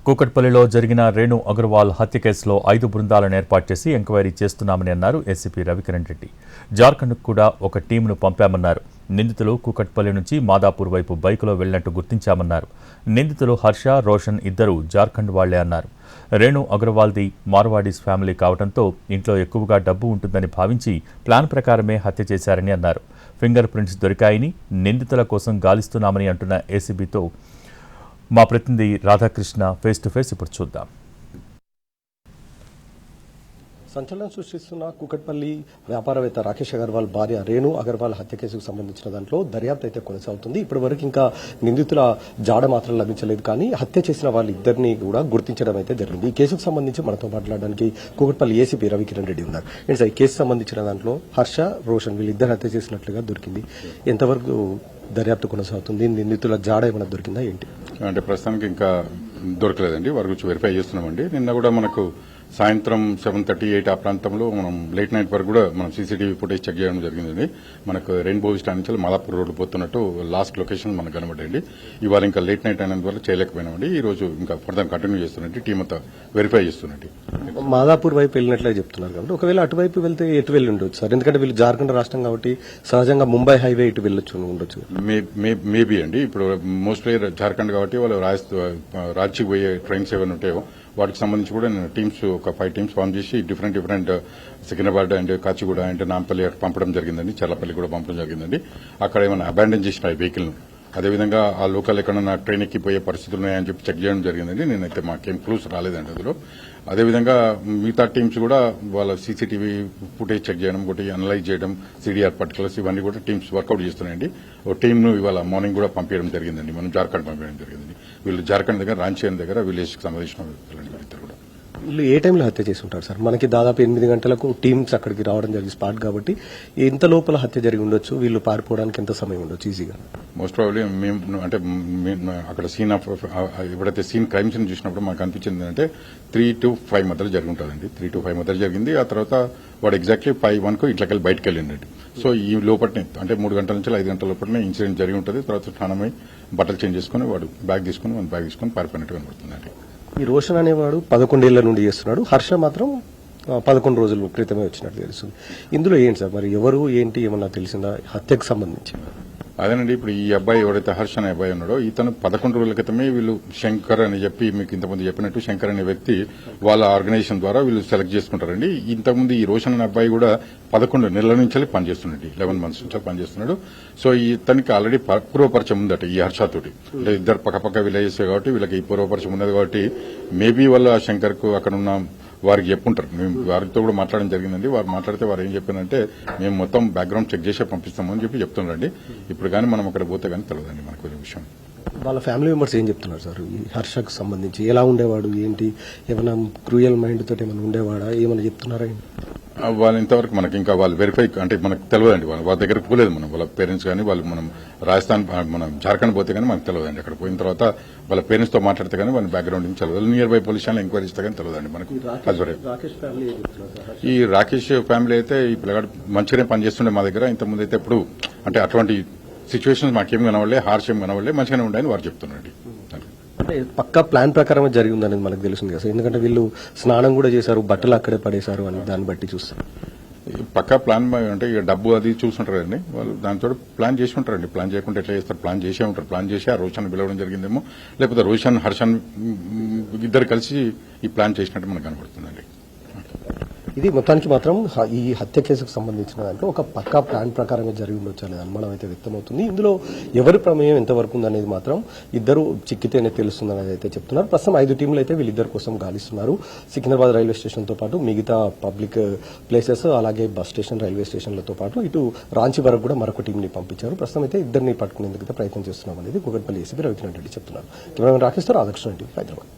కూకట్పల్లిలో జరిగిన రేణు అగర్వాల్ హత్య కేసులో 5 బృందాలను ఏర్పాటు చేసి ఎంక్వైరీ చేస్తున్నామని అన్నారు ఏసీపీ రవికిరణ్ రెడ్డి. జార్ఖండ్కు కూడా ఒక టీమును పంపామన్నారు. నిందితులు కూకట్పల్లి నుంచి మాదాపూర్ వైపు బైకులో వెళ్లినట్టు గుర్తించామన్నారు. నిందితులు హర్ష, రోషన్ ఇద్దరు జార్ఖండ్ వాళ్లే అన్నారు. రేణు అగర్వాల్ది మార్వాడీస్ ఫ్యామిలీ కావడంతో ఇంట్లో ఎక్కువగా డబ్బు ఉంటుందని భావించి ప్లాన్ ప్రకారమే హత్య చేశారని అన్నారు. ఫింగర్ ప్రింట్స్ దొరికాయని, నిందితుల కోసం గాలిస్తున్నామని అంటున్న ఏసీబీతో మా ప్రతినిధి రాధాకృష్ణ ఫేస్ టు ఫేస్ ఇప్పుడు చూద్దాం. సంచలనం సృష్టిస్తున్న కూకట్పల్లి వ్యాపారవేత్త రాకేష్ అగర్వాల్ భార్య రేణు అగర్వాల్ హత్య కేసుకు సంబంధించిన దాంట్లో దర్యాప్తు అయితే కొనసాగుతుంది. ఇప్పటి వరకు ఇంకా నిందితుల జాడ మాత్రం లభించలేదు, కానీ హత్య చేసిన వాళ్ళిద్దరిని కూడా గుర్తించడం అయితే జరిగింది. ఈ కేసుకు సంబంధించి మనతో మాట్లాడడానికి కూకట్పల్లి ఏసీపీ రవికిరణ్ రెడ్డి ఉన్నారు. ఏంటి సార్, ఈ కేసు సంబంధించిన దాంట్లో హర్ష, రోషన్ వీళ్ళిద్దరు హత్య చేసినట్లుగా దొరికింది. ఎంతవరకు దర్యాప్తు కొనసాగుతుంది? నిందితుల జాడ ఏమైనా దొరికిందా ఏంటి? అంటే ప్రస్తుతానికి ఇంకా దొరకలేదండి. వారి గురించి వెరిఫై చేస్తున్నామండి. నిన్న కూడా మనకు సాయంత్రం 7:38 ఆ ప్రాంతంలో మనం లేట్ నైట్ వరకు కూడా మనం సీసీటీవీ ఫుటేజ్ చెక్ చేయడం జరిగిందండి. మనకు రెయిన్బో స్టాండ్ నుంచి మాదాపూర్ రోడ్డు పోతున్నట్టు లాస్ట్ లొకేషన్ మనకు కనబడండి. ఇవాళ ఇంకా లేట్ నైట్ అయినందువల్ల చేయలేకపోయినామండి. ఈ రోజు ఇంకా ఫర్దర్ కంటిన్యూ చేస్తున్నట్టు టీమ్ అంతా వెరిఫై చేస్తున్నట్టు. మాదాపూర్ వైపు వెళ్ళినట్లే చెప్తున్నారు కాబట్టి ఒకవేళ అటువైపు వెళ్తే ఎటు వెళ్ళి ఉండొచ్చు సార్? ఎందుకంటే వీళ్ళు జార్ఖండ్ రాష్ట్రం కాబట్టి సహజంగా ముంబై హైవే ఇటు వెళ్ళొచ్చు ఉండొచ్చు. మేబీ అండి. ఇప్పుడు మోస్ట్లీ జార్ఖండ్ కాబట్టి వాళ్ళు రాంచీకి పోయే ట్రైన్స్ ఏమైనా ఉంటాయో వాటికి సంబంధించి కూడా నేను టీమ్స్ ఒక 5 టీమ్స్ ఫామ్ చేసి different Secunderabad and Kacheguda and Nampally పంపడం జరిగిందండి. చల్లపల్లి కూడా పంపడం జరిగిందండి. అక్కడ ఏమైనా అబాండన్ చేసిన వెహికల్ అదేవిధంగా ఆ లోకల్ ఎక్కడన్నా ట్రైన్ ఎక్కిపోయే పరిస్థితులు ఉన్నాయని చెప్పి చెక్ చేయడం జరిగిందండి. నేనైతే మాకేం క్లూస్ రాలేదండి అందులో. అదేవిధంగా మిగతా టీమ్స్ కూడా వాళ్ళ సీసీటీవీ ఫుటేజ్ చెక్ చేయడం, ఒకటి అనలైజ్ చేయడం, సీడీఆర్ పర్టికులర్స్ ఇవన్నీ కూడా టీమ్స్ వర్కౌట్ చేస్తున్నాయండి. ఒక టీంను ఇవాళ మార్నింగ్ కూడా పంపించడం జరిగిందండి. మనం జార్ఖండ్ పంపించడం జరిగిందండి. వీళ్ళు జార్ఖండ్ దగ్గర రాంచీ దగ్గర విలేజ్కి సంబంధించిన వ్యక్తులు కూడా. వీళ్ళు ఏ టైంలో హత్య చేసి ఉంటారు సార్? మనకి దాదాపు 8 గంటలకు టీమ్స్ అక్కడికి రావడం జరిగింది స్పాట్ కాబట్టి ఎంత లోపల హత్య జరిగి ఉండొచ్చు? వీళ్ళు పారిపోవడానికి ఎంత సమయం ఉండొచ్చు ఈజీగా? మోస్ట్ ప్రాబ్లీ మేము అంటే అక్కడ సీన్ ఆఫ్ ఎప్పుడైతే సీన్ క్రైమ్ సీన్ చూసినప్పుడు మాకు అనిపించింది అంటే 3 to 5 మధ్యలో జరిగి ఉంటుందండి. 3 to 5 మధ్యలో జరిగింది. ఆ తర్వాత వాడు ఎగ్జాక్ట్లీ 5:01 ఇట్లకెళ్ళి బయటకు వెళ్ళిండండి. సో ఈ లోపలనే అంటే 3 గంటల నుంచి 5 గంటల లోపలనే ఇన్సిడెంట్ జరిగి ఉంటుంది. తర్వాత స్నానమై బట్టలు చేంజ్ చేసుకుని వాడు బ్యాగ్ తీసుకుని పారిపోయినట్టు కనబడుతుందండి. ఈ రోషన్ అనేవాడు 11 ఏళ్ల నుండి చేస్తున్నాడు. హర్ష మాత్రం 11 రోజుల క్రితమే వచ్చినట్టు తెలుస్తుంది. ఇందులో ఏంటి సార్, మరి ఎవరు ఏంటి ఏమన్నా తెలిసిందా హత్యకు సంబంధించి? అదేనండి, ఇప్పుడు ఈ అబ్బాయి ఎవరైతే హర్ష అనే అబ్బాయి ఉన్నాడో ఇతను 11 రోజుల క్రితమే వీళ్ళు శంకర్ అని చెప్పి మీకు ఇంతకుముందు చెప్పినట్టు శంకర్ అనే వ్యక్తి వాళ్ళ ఆర్గనైజేషన్ ద్వారా వీళ్ళు సెలెక్ట్ చేసుకుంటారండి. ఇంతకుముందు ఈ రోషన్ అనే అబ్బాయి కూడా 11 నెలల నుంచి పనిచేస్తున్నాడు. 11 months నుంచి పనిచేస్తున్నాడు. సో ఇతనికి ఆల్రెడీ పూర్వపరిచయం ఉందట ఈ హర్షతోటి. అంటే ఇద్దరు పక్కపక్క విలేజెస్ కాబట్టి వీళ్ళకి ఈ పూర్వపరిచయం ఉన్నది కాబట్టి మేబీ వాళ్ళ శంకర్ కు అక్కడ ఉన్న వారికి చెప్పుంటారు. మేము వారితో కూడా మాట్లాడడం జరిగిందండి. వారు మాట్లాడితే వారు ఏం చెప్పారంటే మేము మొత్తం బ్యాక్గ్రౌండ్ చెక్ చేసే పంపిస్తామని చెప్పి చెప్తున్నారండి. ఇప్పుడు కానీ మనం అక్కడ పోతే కానీ తెలియదండి మనకు విషయం. వాళ్ళ ఫ్యామిలీ మెంబర్స్ ఏం చెప్తున్నారు సార్ ఈ హర్షకు సంబంధించి? ఎలా ఉండేవాడు ఏంటి? ఏమైనా క్రూయల్ మైండ్ తోటి ఏమైనా ఉండేవాడా? ఏమైనా చెప్తున్నారా? వాళ్ళు ఇంతవరకు మనకి ఇంకా వాళ్ళు వెరిఫై అంటే మనకు తెలియదండి. వాళ్ళ దగ్గర పోలేదు మనం. వాళ్ళ పేరెంట్స్ కానీ వాళ్ళు మనం రాజస్థాన్ మనం జార్ఖండ్ పోతే కానీ మనకు తెలియదండి. అక్కడ పోయిన తర్వాత వాళ్ళ పేరెంట్స్ తో మాట్లాడితే కానీ వాళ్ళ బ్యాక్గ్రౌండ్ నుంచి తెలియదు. Near by police station enquiry ఇస్తే కానీ తెలియదండి మనకు. ఈ రాకేష్ ఫ్యామిలీ అయితే ఈ పిల్లగాడు మంచిగానే పనిచేస్తుండే మా దగ్గర. ఇంతకుముందు అయితే ఎప్పుడు అంటే అటువంటి సిచ్యువేషన్స్ మాకేం కనవలే, హార్ష్ ఏం కనవలే, మంచిగానే ఉండాలని వారు చెప్తున్నారండి. అంటే పక్కా ప్లాన్ ప్రకారమే జరిగింది అనేది మనకు తెలుస్తుంది కదా సార్. ఎందుకంటే వీళ్ళు స్నానం కూడా చేశారు, బట్టలు అక్కడే పడేశారు అని దాన్ని బట్టి చూస్తారు. పక్కా ప్లాన్ అంటే ఇక డబ్బు అది చూసుంటారండి వాళ్ళు. దాంతో ప్లాన్ చేసి ఉంటారండి. ప్లాన్ చేయకుండా ఎట్లా చేస్తారు? ప్లాన్ చేసే ఉంటారు. ప్లాన్ చేసి ఆ రోషన్ పిలవడం జరిగిందేమో, లేకపోతే రోషన్ హర్షన్ ఇద్దరు కలిసి ఈ ప్లాన్ చేసినట్టు మనకు కనబడుతుందండి. ఇది మొత్తానికి మాత్రం ఈ హత్య కేసుకు సంబంధించిన దాంట్లో ఒక పక్కా ప్లాన్ ప్రకారంగా జరిగి ఉండొచ్చు అనేది అనుమానం అయితే వ్యక్తమవుతుంది. ఇందులో ఎవరి ప్రమేయం ఎంతవరకు ఉందనేది మాత్రం ఇద్దరు చిక్కితేనే తెలుస్తుందనేది అయితే చెప్తున్నారు. ప్రస్తుతం 5 టీంలు అయితే వీళ్ళిద్దరి కోసం గాలిస్తున్నారు. సికింద్రాబాద్ రైల్వే స్టేషన్ తో పాటు మిగతా పబ్లిక్ ప్లేసెస్ అలాగే బస్ స్టేషన్, రైల్వే స్టేషన్లతో పాటు ఇటు రాంచీ వరకు కూడా మరొక టీంని పంపించారు. ప్రస్తుతం అయితే ఇద్దరిని పట్టుకునేందుకు ప్రయత్నం చేస్తున్నాం అనేది కూకట్పల్లి ఏసీపీ రవికిరణ్ రెడ్డి చెప్తున్నారు. రాకేష్ రాధాకృష్ణ రెడ్డి, హైదరాబాద్.